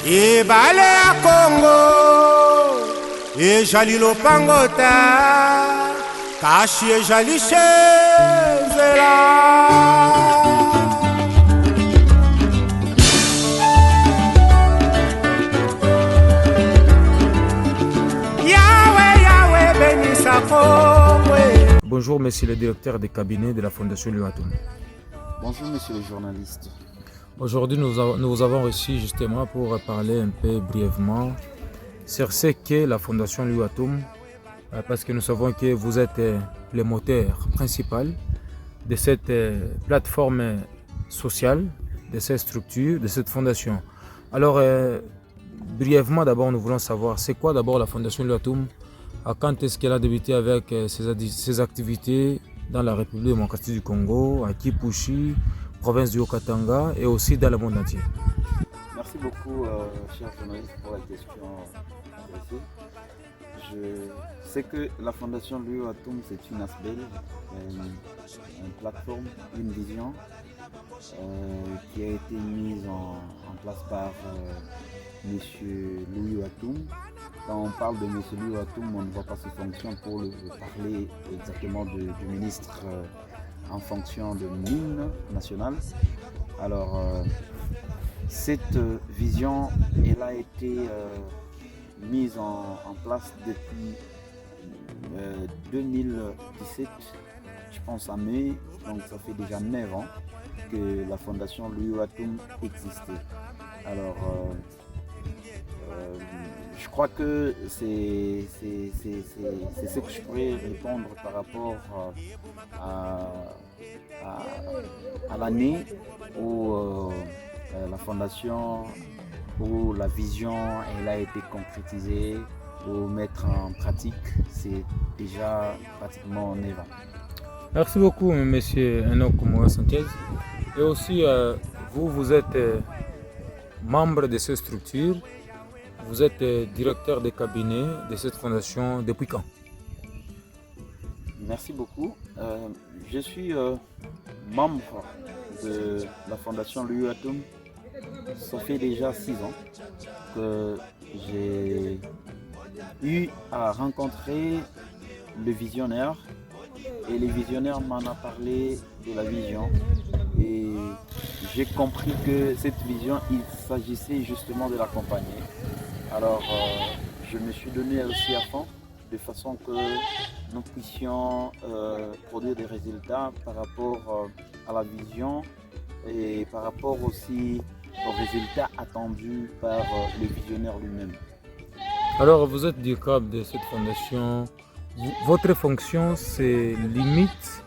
ebale ya Congo ejali lopangota kashi ejali shenzela Yahweh bénisse Congo. Bonjour, monsieur le directeur des cabinets de la Fondation Louis Watoum. Bonjour, monsieur le journaliste. Aujourd'hui, nous vous avons reçu justement pour parler un peu brièvement sur ce qu'est la Fondation Louis Watoum, parce que nous savons que vous êtes le moteur principal de cette plateforme sociale, de cette structure, de cette fondation. Alors, brièvement, d'abord, nous voulons savoir, c'est quoi d'abord la Fondation Louis Watoum? Quand est-ce qu'elle a débuté avec ses activités dans la République démocratique du Congo, à Kipushi, province du Haut-Katanga et aussi dans le monde entier? Merci beaucoup, cher journaliste, pour la question adressée. Je sais que la Fondation Louis Watoum, c'est une ASBEL, une plateforme, une vision qui a été mise en place par M. Louis Watoum. Quand on parle de M. Louis Watoum, on ne voit pas ses fonctions pour parler exactement du ministre en fonction de l'hymne national. Alors, cette vision, elle a été mise en place depuis 2017, je pense en mai, donc ça fait déjà 9 ans que la Fondation Louis Watoum existait. Alors, je crois que c'est ce que je pourrais répondre par rapport à l'année où la fondation, où la vision elle a été concrétisée, ou mettre en pratique, c'est déjà pratiquement 9 ans. Merci beaucoup, monsieur Enoch Moua Sanchez. Et aussi, vous êtes membre de cette structure. Vous êtes directeur des cabinets de cette fondation depuis quand? Merci beaucoup. Je suis membre de la Fondation Louis Watoum. Ça fait déjà 6 ans que j'ai eu à rencontrer le visionnaire et le visionnaire m'en a parlé de la vision et j'ai compris que cette vision, il s'agissait justement de l'accompagner. Alors, je me suis donné aussi à fond, de façon que nous puissions produire des résultats par rapport à la vision et par rapport aussi aux résultats attendus par le visionnaire lui-même. Alors, vous êtes du cadre de cette fondation. Votre fonction, c'est limite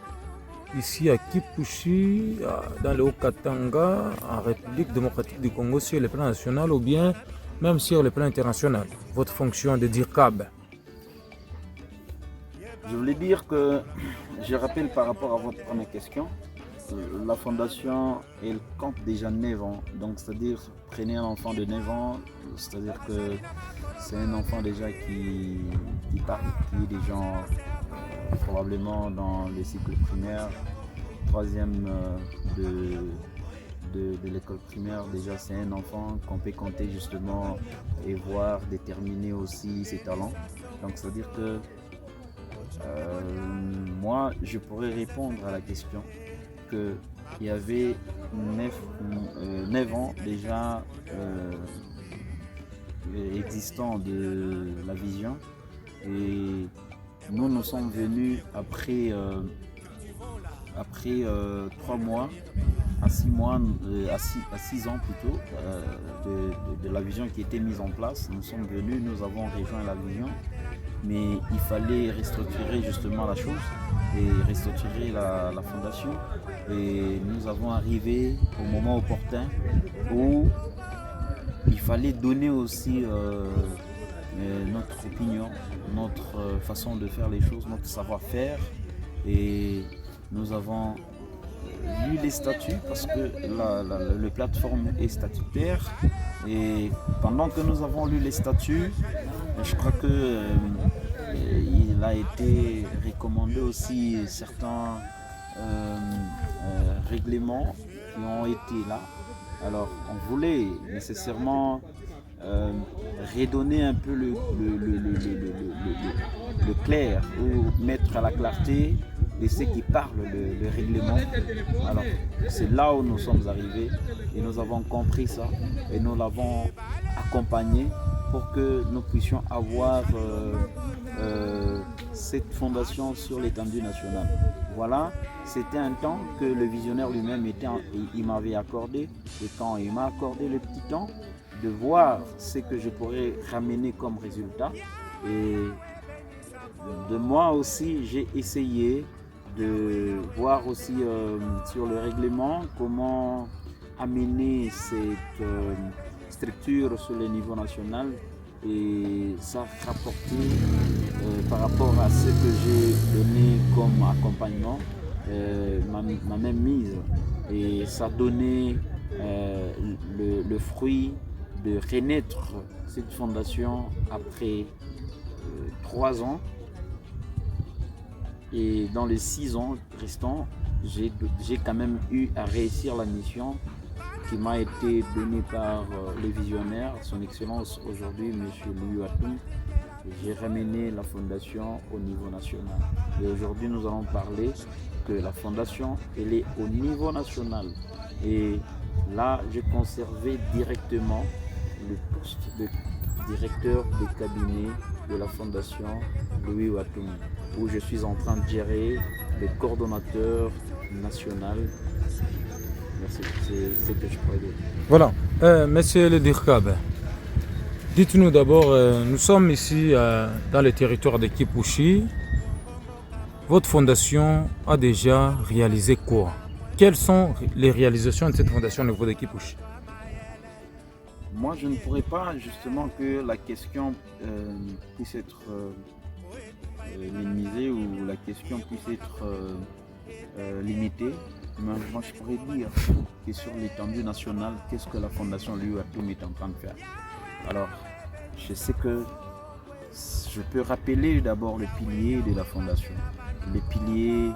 ici à Kipushi, dans le Haut-Katanga, en République démocratique du Congo, sur le plan national ou bien même sur le plan international, votre fonction de DIRCAB? Je voulais dire que, je rappelle par rapport à votre première question, la fondation, elle compte déjà 9 ans. Donc, c'est-à-dire, prenez un enfant de 9 ans, c'est-à-dire que c'est un enfant déjà qui parle, qui est déjà probablement dans le cycle primaire, 3e de l'école primaire. Déjà, c'est un enfant qu'on peut compter justement et voir déterminer aussi ses talents. Donc, c'est-à-dire que moi, je pourrais répondre à la question qu'il y avait 9 ans déjà existant de la vision et nous sommes venus après 3 mois, à 6 mois, à 6 ans plutôt de la vision qui était mise en place. Nous sommes venus, nous avons rejoint la vision, mais il fallait restructurer justement la chose et restructurer la fondation. Et nous avons arrivé au moment opportun où il fallait donner aussi notre opinion, notre façon de faire les choses, notre savoir-faire. Et nous avons lu les statuts parce que la plateforme est statutaire. Et pendant que nous avons lu les statuts, je crois que il a été recommandé aussi certains règlements qui ont été là. Alors on voulait nécessairement redonner un peu le clair ou mettre à la clarté de ceux qui parlent le règlement. Alors c'est là où nous sommes arrivés et nous avons compris ça et nous l'avons accompagné pour que nous puissions avoir cette fondation sur l'étendue nationale. Voilà, c'était un temps que le visionnaire lui-même il m'avait accordé, et quand il m'a accordé le petit temps de voir ce que je pourrais ramener comme résultat, et de moi aussi j'ai essayé de voir aussi sur le règlement comment amener cette structure sur le niveau national et ça rapporter par rapport à ce que j'ai donné comme accompagnement, ma même mise, et ça donnait le fruit de renaître cette fondation après 3 ans. Et dans les 6 ans restants, j'ai quand même eu à réussir la mission qui m'a été donnée par les visionnaires, son excellence aujourd'hui, M. Louis Atoum. J'ai ramené la fondation au niveau national. Et aujourd'hui, nous allons parler que la fondation, elle est au niveau national. Et là, j'ai conservé directement le poste de directeur de cabinet de la fondation Louis Atoum, où je suis en train de gérer le coordonnateur national. Merci, c'est ce que je pourrais dire. Voilà, monsieur le Dirkab, dites-nous d'abord, nous sommes ici dans le territoire de Kipushi. Votre fondation a déjà réalisé quoi? Quelles sont les réalisations de cette fondation au niveau de Kipushi? Moi, je ne pourrais pas justement que la question puisse être minimisée ou la question puisse être limitée. Mais moi, je pourrais dire que sur l'étendue nationale, qu'est-ce que la Fondation Louis Atoum est en train de faire. Alors, je sais que je peux rappeler d'abord les piliers de la Fondation. Les piliers,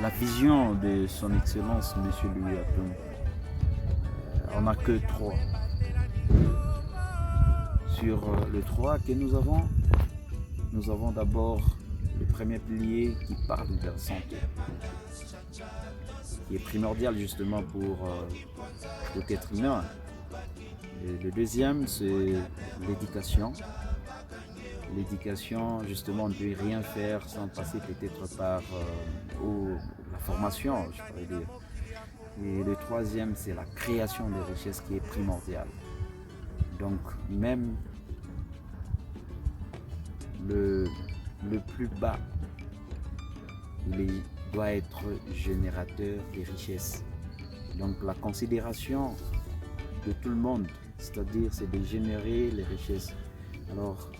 la vision de son Excellence, M. Louis Atoum. On n'a que 3. Sur les 3 que nous avons d'abord le premier pilier qui parle de la santé, qui est primordial justement pour tout être humain. Et le deuxième, c'est l'éducation. L'éducation, justement, on ne peut rien faire sans passer peut-être par la formation, je pourrais dire. Et le troisième, c'est la création de richesses qui est primordiale. Donc même le plus bas, il doit être générateur de richesses. Donc la considération de tout le monde, c'est-à-dire c'est de générer les richesses. Alors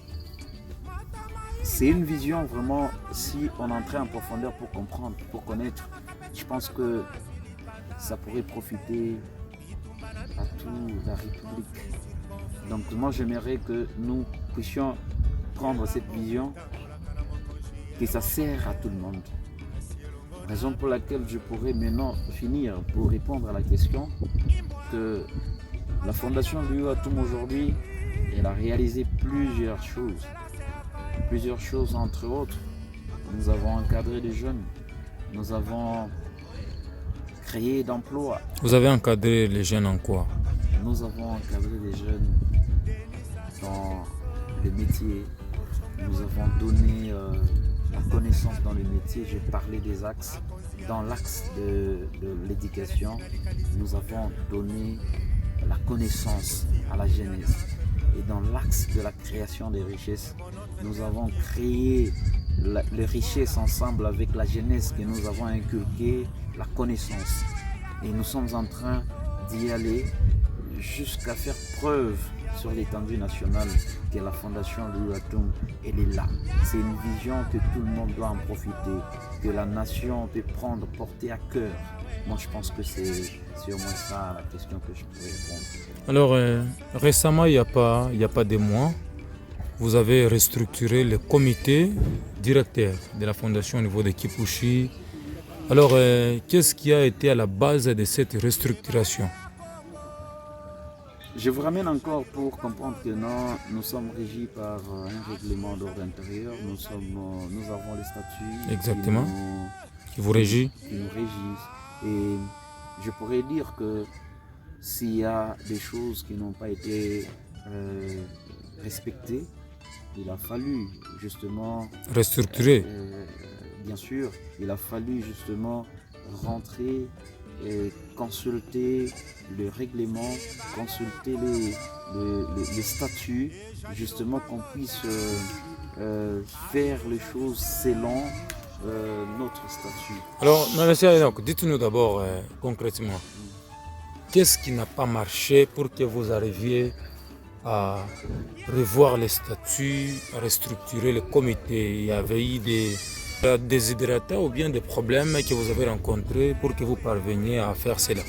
c'est une vision vraiment, si on entrait en profondeur pour comprendre, pour connaître, je pense que ça pourrait profiter à toute la République. Donc moi j'aimerais que nous puissions prendre cette vision, que ça sert à tout le monde. Raison pour laquelle je pourrais maintenant finir pour répondre à la question que la Fondation Louis Atoum aujourd'hui, elle a réalisé plusieurs choses. Plusieurs choses entre autres. Nous avons encadré des jeunes, nous avons créé d'emplois. Vous avez encadré les jeunes en quoi? Nous avons encadré des jeunes dans les métiers. Nous avons donné la connaissance dans les métiers. J'ai parlé des axes. Dans l'axe de l'éducation, nous avons donné la connaissance à la jeunesse. Et dans l'axe de la création des richesses, nous avons créé les richesses ensemble avec la jeunesse que nous avons inculqué la connaissance. Et nous sommes en train d'y aller jusqu'à faire preuve sur l'étendue nationale que la Fondation Louis Atoum, elle est là. C'est une vision que tout le monde doit en profiter, que la nation peut prendre, porter à cœur. Moi, je pense que c'est au moins ça la question que je pourrais répondre. Alors, récemment, il n'y a pas des mois, vous avez restructuré le comité directeur de la Fondation au niveau de Kipushi. Alors, qu'est-ce qui a été à la base de cette restructuration? Je vous ramène encore pour comprendre que non, nous sommes régis par un règlement d'ordre intérieur. Nous avons les statuts Exactement. Qui vous régit. qui nous régissent. Et je pourrais dire que s'il y a des choses qui n'ont pas été respectées, il a fallu justement Restructuré. bien sûr, il a fallu justement rentrer et consulter le règlement, consulter les statuts, justement qu'on puisse faire les choses selon notre statut. Alors, monsieur Enoch, dites-nous d'abord concrètement, qu'est-ce qui n'a pas marché pour que vous arriviez à revoir les statuts, à restructurer le comité? Il y avait eu des déshydratants ou bien des problèmes que vous avez rencontrés pour que vous parveniez à faire cela?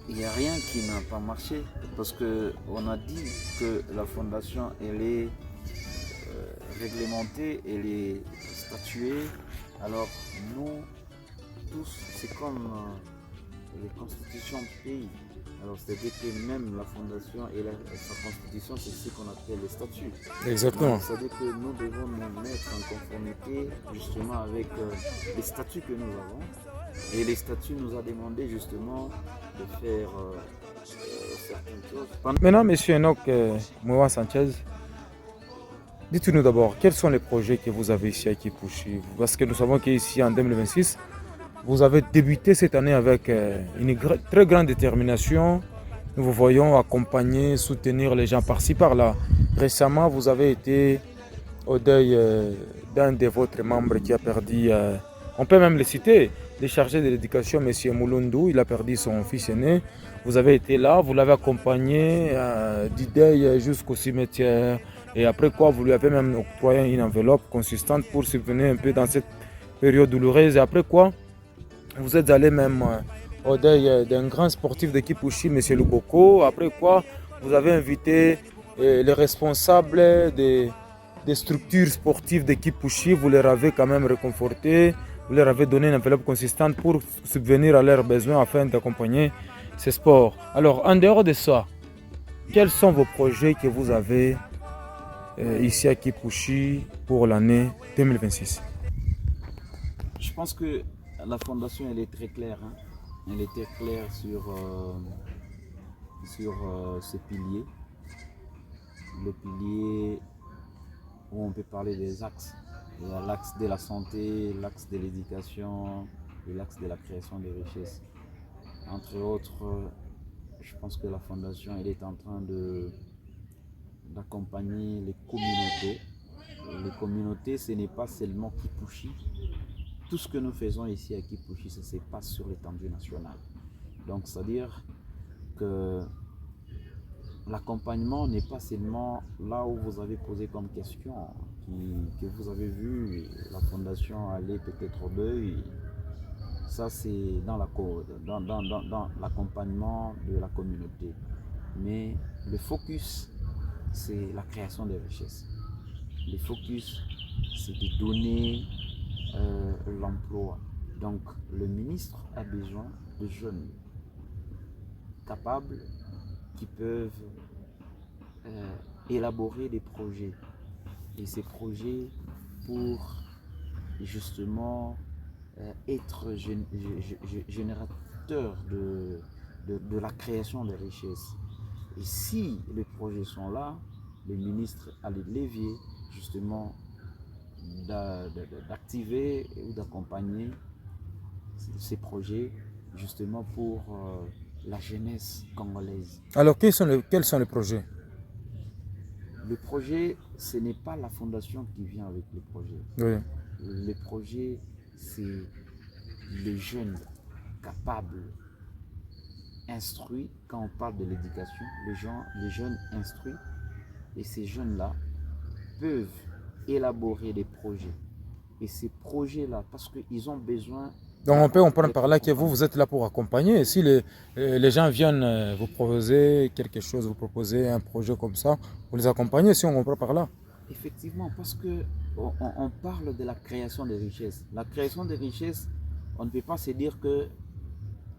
Il n'y a rien qui n'a pas marché parce qu'on a dit que la fondation elle est réglementée, elle est statuée. Alors nous tous, c'est comme les constitutions du pays. Alors c'est-à-dire que même la fondation et sa constitution, c'est ce qu'on appelle les statuts. Exactement. C'est-à-dire que nous devons nous mettre en conformité justement avec les statuts que nous avons. Et les statuts nous ont demandé justement de faire certaines choses. Maintenant, monsieur Enoch Mouwa Sanchez, dites-nous d'abord, quels sont les projets que vous avez ici à Kipushi? Parce que nous savons qu'ici en 2026, vous avez débuté cette année avec une très grande détermination. Nous vous voyons accompagner, soutenir les gens par-ci, par-là. Récemment, vous avez été au deuil d'un de votre membres qui a perdu, on peut même le citer, le chargé de l'éducation, M. Moulundou. Il a perdu son fils aîné. Vous avez été là, vous l'avez accompagné du deuil jusqu'au cimetière. Et après quoi, vous lui avez même octroyé une enveloppe consistante pour subvenir un peu dans cette période douloureuse. Et après quoi, vous êtes allé même au deuil d'un grand sportif de Kipushi, M. Luboko. Après quoi, vous avez invité les responsables des structures sportives de Kipushi. Vous leur avez quand même réconforté. Vous leur avez donné une enveloppe consistante pour subvenir à leurs besoins afin d'accompagner ces sports. Alors, en dehors de ça, quels sont vos projets que vous avez ici à Kipushi pour l'année 2026? Je pense que la fondation elle est très claire. Hein. Elle est très claire sur ses piliers. Le pilier où on peut parler des axes. Il y a l'axe de la santé, l'axe de l'éducation et l'axe de la création des richesses. Entre autres, je pense que la fondation elle est en train d'accompagner les communautés. Les communautés, ce n'est pas seulement Kipushi. Tout ce que nous faisons ici à Kipushi, ça se passe sur l'étendue nationale. Donc, c'est-à-dire que l'accompagnement n'est pas seulement là où vous avez posé comme question, que vous avez vu la fondation aller peut-être au deuil. Ça, c'est dans l'accompagnement de la communauté. Mais le focus, c'est la création des richesses. Le focus, c'est de donner l'emploi. Donc le ministre a besoin de jeunes capables qui peuvent élaborer des projets. Et ces projets pour justement être générateur de la création des richesses. Et si les projets sont là, le ministre a les leviers justement d'activer ou d'accompagner ces projets justement pour la jeunesse congolaise. Alors, quels sont les projets? Le projet, ce n'est pas la fondation qui vient avec le projet. Oui. Le projet, c'est les jeunes capables, instruits. Quand on parle de l'éducation, les jeunes instruits, et ces jeunes-là peuvent élaborer des projets. Et ces projets-là, parce qu'ils ont besoin... Donc on peut comprendre par là que vous êtes là pour accompagner. Si les gens viennent vous proposer quelque chose, vous proposer un projet comme ça, vous les accompagnez, si on comprend par là. Effectivement, parce qu'on parle de la création des richesses. La création des richesses, on ne peut pas se dire que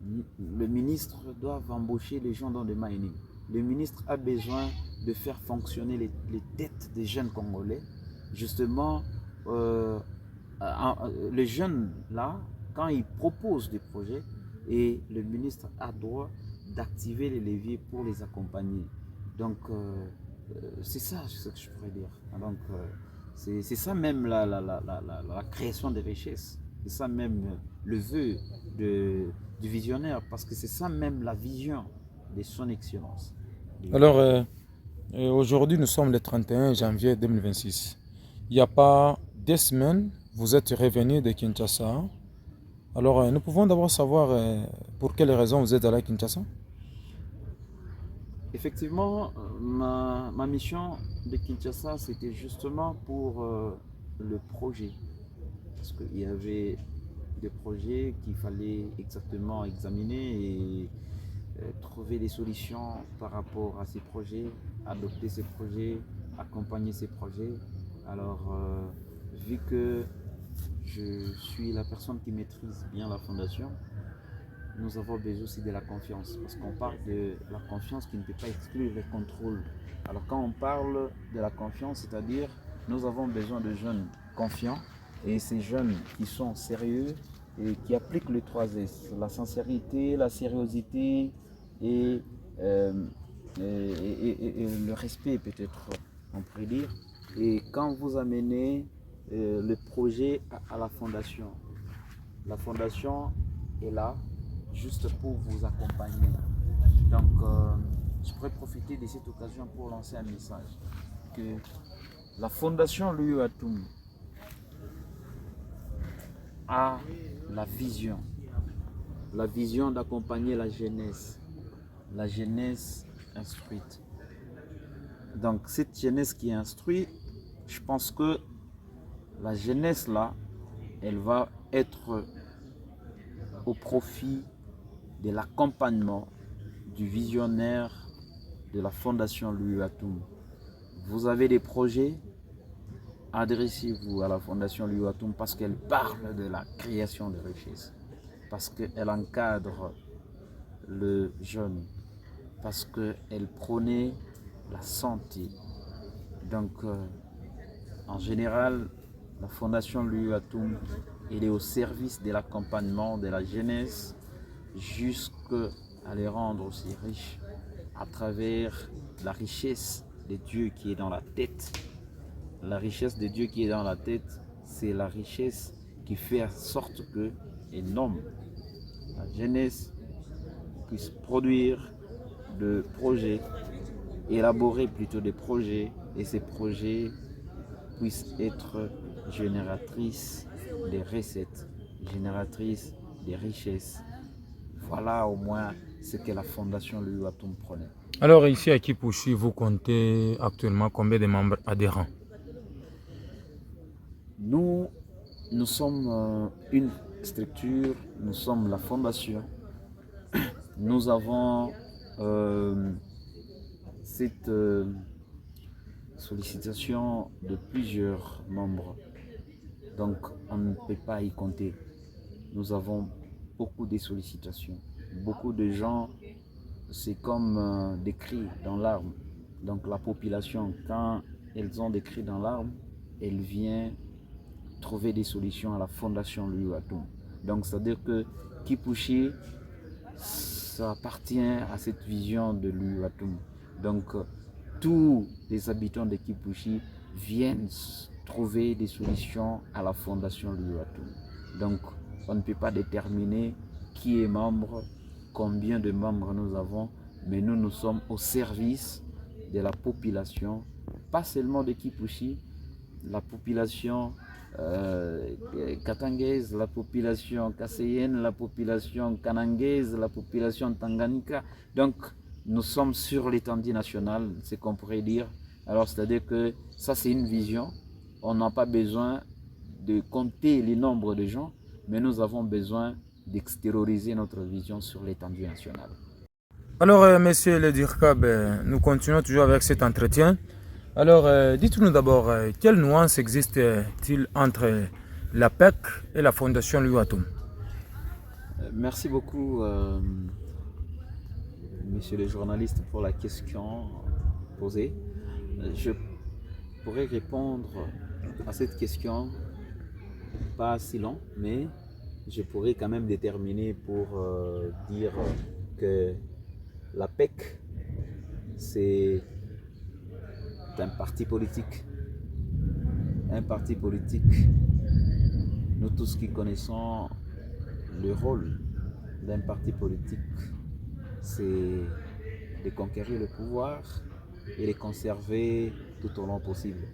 le ministre doit embaucher les gens dans le mining. Le ministre a besoin de faire fonctionner les têtes des jeunes Congolais. Justement, les jeunes là, quand ils proposent des projets, et le ministre a droit d'activer les leviers pour les accompagner. Donc, c'est ça ce que je pourrais dire. Donc, c'est ça même la création des richesses. C'est ça même le vœu du visionnaire, parce que c'est ça même la vision de son excellence. Alors, aujourd'hui, nous sommes le 31 janvier 2026. Il n'y a pas 2 semaines, vous êtes revenu de Kinshasa. Alors, nous pouvons d'abord savoir pour quelles raisons vous êtes allé à Kinshasa? Effectivement, ma mission de Kinshasa, c'était justement pour le projet. Parce qu'il y avait des projets qu'il fallait exactement examiner et trouver des solutions par rapport à ces projets, adopter ces projets, accompagner ces projets. Alors, vu que je suis la personne qui maîtrise bien la fondation, nous avons besoin aussi de la confiance, parce qu'on parle de la confiance qui ne peut pas exclure le contrôle. Alors quand on parle de la confiance, c'est-à-dire nous avons besoin de jeunes confiants, et ces jeunes qui sont sérieux et qui appliquent les 3 S, la sincérité, la sérieuxité et le respect peut-être, on pourrait dire. Et quand vous amenez le projet à la fondation est là juste pour vous accompagner. Donc, je pourrais profiter de cette occasion pour lancer un message que la fondation Louis Watoum a la vision d'accompagner la jeunesse instruite. Donc, cette jeunesse qui est instruite, je pense que la jeunesse là, elle va être au profit de l'accompagnement du visionnaire de la fondation Louis Watoum. Vous avez des projets, adressez-vous à la fondation Louis Watoum, parce qu'elle parle de la création de richesses, parce qu'elle encadre le jeune, parce qu'elle prônait la santé. Donc, en général, la fondation Louis Watoum, elle est au service de l'accompagnement de la jeunesse jusqu'à les rendre aussi riches à travers la richesse de Dieu qui est dans la tête. La richesse de Dieu qui est dans la tête, c'est la richesse qui fait en sorte que un homme, la jeunesse, puisse produire de projets, élaborer plutôt des projets, et ces projets puissent être génératrices des recettes, génératrices des richesses. Voilà au moins ce que la fondation Louis Watoum prenait. Alors ici à Kipushi, vous comptez actuellement combien de membres adhérents? Nous sommes une structure, nous sommes la fondation. Nous avons cette sollicitation de plusieurs membres. Donc on ne peut pas y compter. Nous avons beaucoup de sollicitations. Beaucoup de gens, c'est comme des cris dans l'arbre. Donc la population, quand elles ont des cris dans l'arbre, elle vient trouver des solutions à la fondation Louis Watoum. Donc c'est-à-dire que Kipushi, ça appartient à cette vision de Louis Watoum. Donc tous les habitants de Kipushi viennent trouver des solutions à la fondation Louis Watoum. Donc on ne peut pas déterminer qui est membre, combien de membres nous avons, mais nous sommes au service de la population, pas seulement de Kipushi, la population katangaise, la population kasséenne, la population kanangaise, la population tanganyika. Donc nous sommes sur l'étendue nationale, c'est qu'on pourrait dire. Alors c'est-à-dire que ça c'est une vision, on n'a pas besoin de compter les nombres de gens, mais nous avons besoin d'extérioriser notre vision sur l'étendue nationale. Alors, monsieur le Dirkab, nous continuons toujours avec cet entretien. Alors, dites-nous d'abord, quelle nuance existe-t-il entre la PEC et la Fondation Louis Watoum? Merci beaucoup, monsieur le journaliste, pour la question posée. Je pourrais répondre à cette question, pas si long, mais je pourrais quand même déterminer pour dire que la PEC, c'est un parti politique. Un parti politique, nous tous qui connaissons le rôle d'un parti politique, c'est de conquérir le pouvoir et le conserver tout au long possible.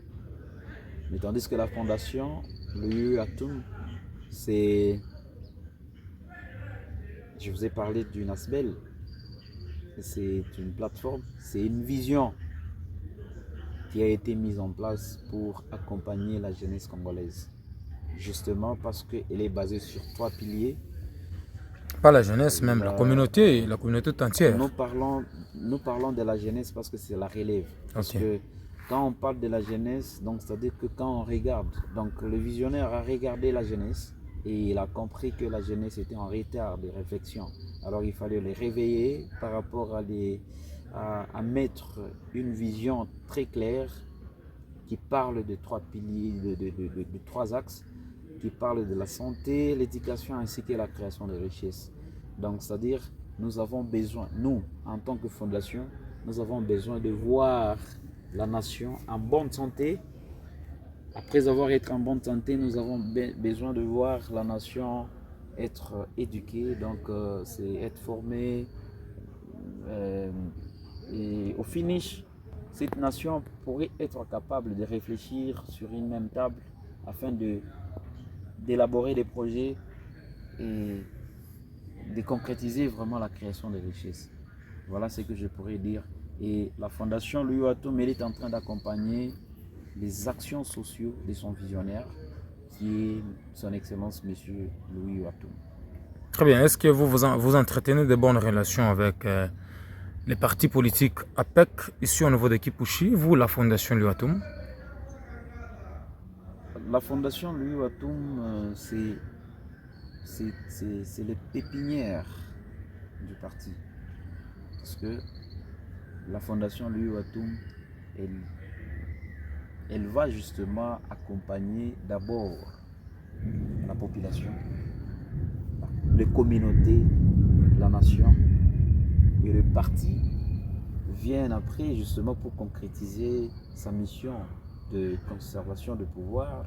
Mais tandis que la fondation, l'UU Atum, c'est... Je vous ai parlé d'une ASBEL, c'est une plateforme, c'est une vision qui a été mise en place pour accompagner la jeunesse congolaise. Justement parce qu'elle est basée sur 3 piliers. Pas la jeunesse, même la communauté tout entière. Nous parlons de la jeunesse parce que c'est la relève. Parce que quand on parle de la jeunesse, donc c'est-à-dire que quand on regarde, donc le visionnaire a regardé la jeunesse et il a compris que la jeunesse était en retard de réflexion. Alors il fallait les réveiller par rapport à mettre une vision très claire qui parle de 3 piliers, de 3 axes, qui parle de la santé, l'éducation ainsi que la création de richesses. Donc c'est-à-dire nous avons besoin, nous en tant que fondation, nous avons besoin de voir la nation en bonne santé. Après avoir été en bonne santé, nous avons besoin de voir la nation être éduquée, donc c'est être formée. Et au finish, cette nation pourrait être capable de réfléchir sur une même table afin d'élaborer des projets et de concrétiser vraiment la création de richesses. Voilà ce que je pourrais dire. Et la fondation Louis Atum, elle est en train d'accompagner les actions sociales de son visionnaire, qui est son Excellence Monsieur Louis Atum. Très bien. Est-ce que vous entretenez de bonnes relations avec les partis politiques APEC ici au niveau de Kipushi, vous, la fondation Louis Atum? La fondation Louis Atum, c'est les pépinières du parti. Parce que la fondation Louis Atum, elle va justement accompagner d'abord la population, les communautés, la nation, et le parti vient après justement pour concrétiser sa mission de conservation de pouvoir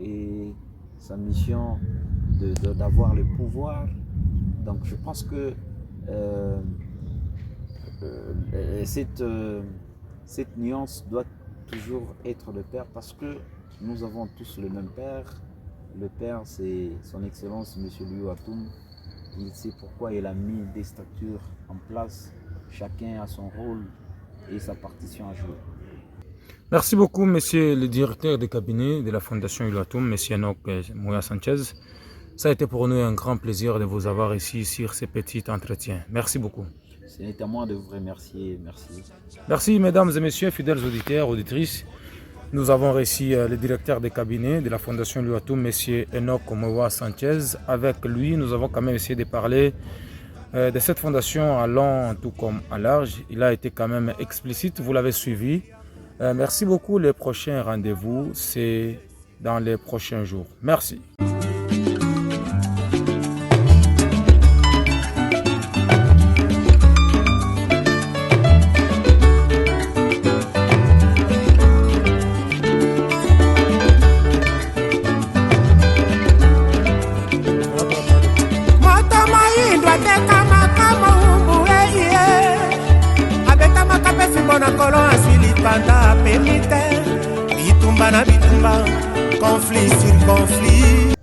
et sa mission d'avoir le pouvoir. Donc je pense que cette nuance doit toujours être le père, parce que nous avons tous le même père. Le père, c'est son Excellence Monsieur Louis Atum. Il sait pourquoi il a mis des structures en place. Chacun a son rôle et sa partition à jouer. Merci beaucoup, monsieur le directeur de cabinet de la Fondation Louis Atum, monsieur Enoch Mouya Sanchez. Ça a été pour nous un grand plaisir de vous avoir ici sur ce petit entretien. Merci beaucoup. C'est à moi de vous remercier. Merci. Merci, mesdames et messieurs, fidèles auditeurs, auditrices. Nous avons reçu le directeur de cabinet de la Fondation Louis Atum, monsieur Enoch Mouya Sanchez. Avec lui, nous avons quand même essayé de parler de cette fondation à long tout comme à large. Il a été quand même explicite, vous l'avez suivi. Merci beaucoup. Les prochains rendez-vous, c'est dans les prochains jours. Merci. Bitumba na bitumba, conflit sur conflit.